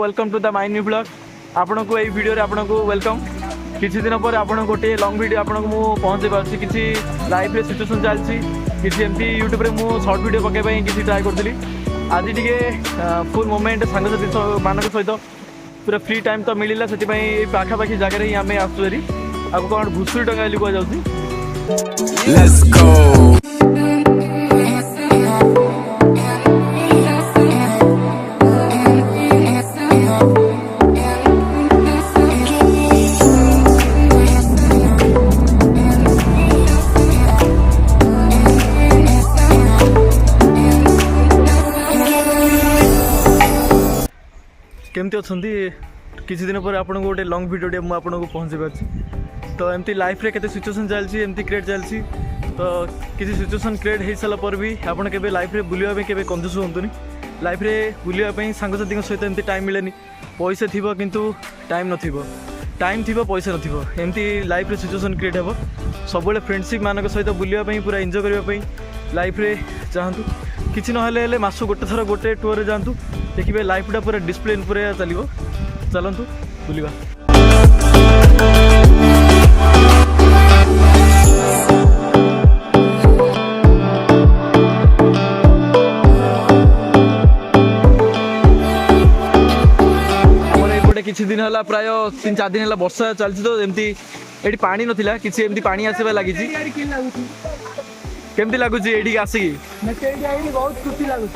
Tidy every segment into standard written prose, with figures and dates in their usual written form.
Welcome to the my new blog. आपन को ये वीडियो रे आपन को वेलकम। किसी दिन पर आपन गोटे लॉन्ग वीडियो आपन को मु पहुंचे पाछि। किसी लाइफ रे सिचुएशन चलछि, किसी एमती यूट्यूब रे मु शॉर्ट वीडियो पके पई किसी ट्राई करथली। आज टिके फुल मोमेंट सांगसाथी मानक सहित पूरा फ्री टाइम तो मिलला, सेति पई पाखा पाखी जगह रे आमे आसुरी। आको कोन भुसुरी टंगा लिखा जाउछि। Let's go. केमती अच्छी किसी दिन पर आपको गोटे लॉन्ग वीडियो मुझे आपको पहुँचे पार्टी। तो एमती लाइफ रे केते सिचुएशन चलती एमती क्रिएट चलती। तो किसी सिचुएशन क्रिएट हो सारा पर भी आपड़ के लाइफ रे बुलाइबे केबे कंजूस होंतुनी। लाइफ रे बुलाइबे सांगसाथी सहित एमती टाइम मिलेनी। पैसा थिबो किंतु टाइम नथिबो, टाइम थिबो पैसा नथिबो, एमती लाइफ रे सिचुएशन क्रिएट हेबो। सबले फ्रेंडशिप मानक सहित बुलाइबे पूरा एंजॉय करबे लाइफ रे चाहतु। किछि नहले मास गोटे थर गोटे टूर रे जातु, देखिए लाइफटा पूरा डिस्प्लेन पूरा चलो चलतु बुलवा। आमर किसी दिन है प्राय 3-4 दिन है वर्षा चलती। तो एमती ये पानी नाला कि एमती पानी आसवा लगी। केमती लगुच ये आसिकी? बहुत खुशी लगुच।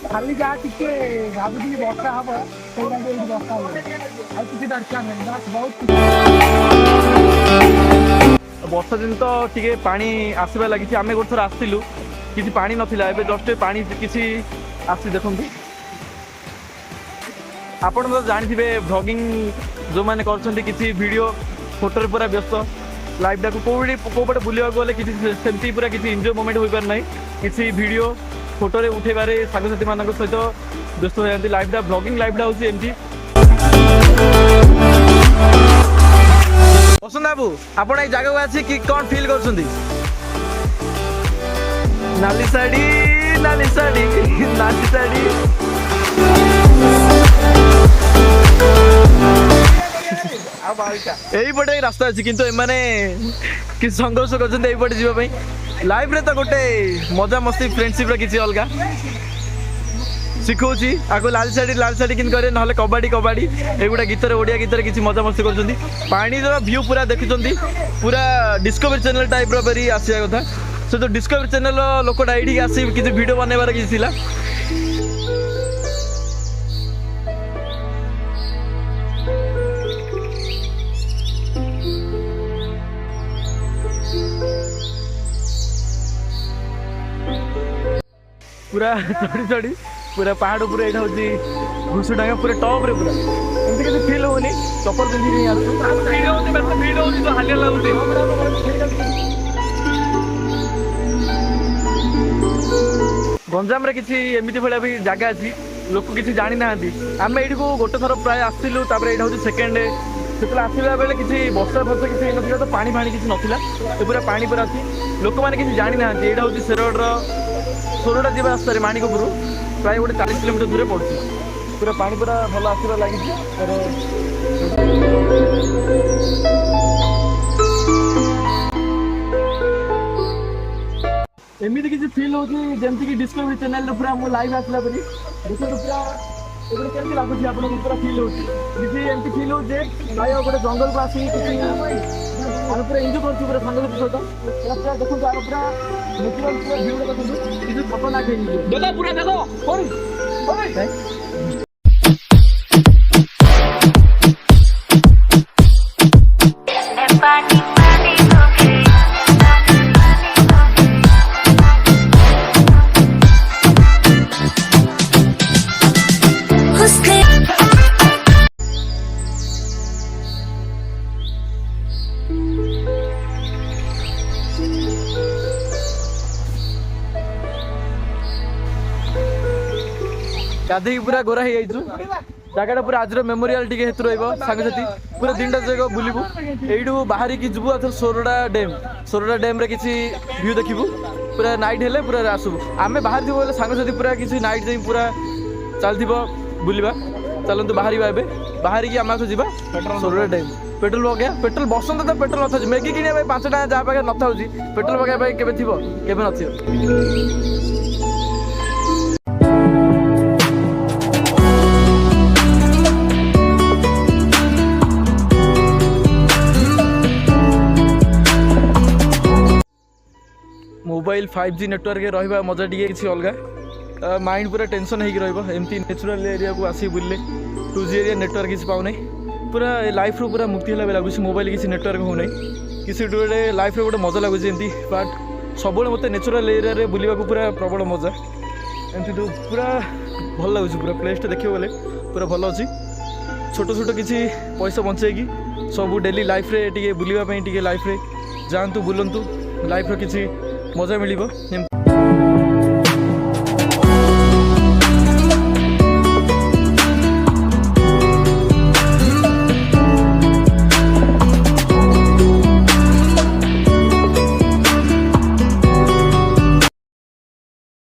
खाली जहाँ टिके भावी वर्षा हम वर्षा वर्षा दिन तो टे पानी आसवा लगी। आम गोटे थर आसलु कि पानी नाला, एवं जस्ट पानी किसी आसी देखु। आपड़ तो जानते व्लॉगिंग जो मैंने कर वीडियो फोटो पूरा व्यस्त। लाइफ टाक कौपटे बुलवा गले कि पूरा किसी एंजॉय मोमेंट हो पार ना। किसी वीडियो फोटो रे उठेबारे सांगसाथी मान सहित व्यस्त हो जाती। लाइफटा ब्लॉगिंग लाइफटा हूँ एमती। पसंद बाबू आप जगह आसी कि कौन फील कर? नाली साड़ी नाली साड़ी नाली साड़ी यही पटे रास्ता अच्छी किंतु एमाने कि संघर्ष करपटे जीवाई। लाइफ रे तो गोटे मजा मस्ती फ्रेंडशिप किसी अलग शिखौची। आगो लाल साड़ी किन करे ना कबाड़ी कबाड़ी एगुड़ा गीत ओडिया गीत किसी मजा मस्ती कर। पानी व्यू पूरा देखुं पूरा डिस्कवरी चैनल टाइप री आसा कथा। से तो डिस्कवरी चैनल लोकटा ये आसी किसी वीडियो बनवार किसी थिला। पूरा चढ़ी चढ़ी पूरा पहाड़ पूरा यहाँ हूँ घुसु डांगा पूरा टॉप रे पूरा एमती किसी फील होनी। चप्पल पिंधि हालिया लगुच। गंजाम रे किसी एमती भाया भी जगह अच्छी लोक किसी जानी ना। आम ये गोटे थर प्राय आसलु यहाँ हूँ सेकेंड डे। से आसला बेले किसी वर्षा फर्षा किसी ना, तो पानी फाणी किसी नाला। तो पूरा पानी पूरा अच्छी लोक मैंने किसी जानी ना। यहाँ हूँ शेरगढ़ सोरडा जी रास्तार माणिकपुर प्राय गोटे 40 किलोमीटर दूर पड़ती। पूरा पानी पूरा भल आसवा लगी। एमती किसी फील होमती कि डिस्कवरी चैनल पूरा मो लाइव आसला परी देखो पूरा केमती लगुच आपको पूरा फील होमती फील हो प्राय गोटे जंगल को आसिक पूरा एंजॉय कर पूरा सांगसाथी सहित देखो पूरा नेचुरल पूरा व्यू देखो किसी खतरनाक देखो पूरा देखो। गाधे पूरा गोरा हो जगह पूरा आज मेमोरियल टी हेतु रंगसाथी पूरा दिन जगह बुलू। यू बाहर की जीवु आथर सोरडा डेम रे किसी व्यू देखू। पूरा नाइट हेले पूरा आसबू आम बाहर थी सांगसाथी पूरा किसी नाइट जाई पूरा चलती बुलवा। चलतु बाहर बाहर की आम जी सोलर टाइम पेट्रोल पकड़ा पेट्रोल बसंत तो पेट्रोल न मैगी किणा 5 टका जहाँ पाखे न था पेट्रोल पकड़ा केवे थी केवे न मोबाइल 5G नेटवर्क रहा मजा टी किसी अलग माइंड पूरा टेंशन होमती नेचुरल एरिया को आसी बुले 2G एरिया नेटवर्क किसी पाऊना पूरा लाइफ रू पूरा मुक्ति है लगुच मोबाइल किसी नेटवर्क होना किसी गोटे लाइफ रे गोटे मजा लगुच एमती बट सब मत नेचुरल एरिया रे बुलवा पूरा प्रबल मजा एमती तो पूरा भल लगुच पूरा प्लेस देखिए गले पूरा भल अच्छी छोट छोट किसी पैसा बंचेगी सब डेली लाइफ रे टी बुलवाई टी लाइफ रे जातु बुलंतु लाइफ रो किसी मजा मिल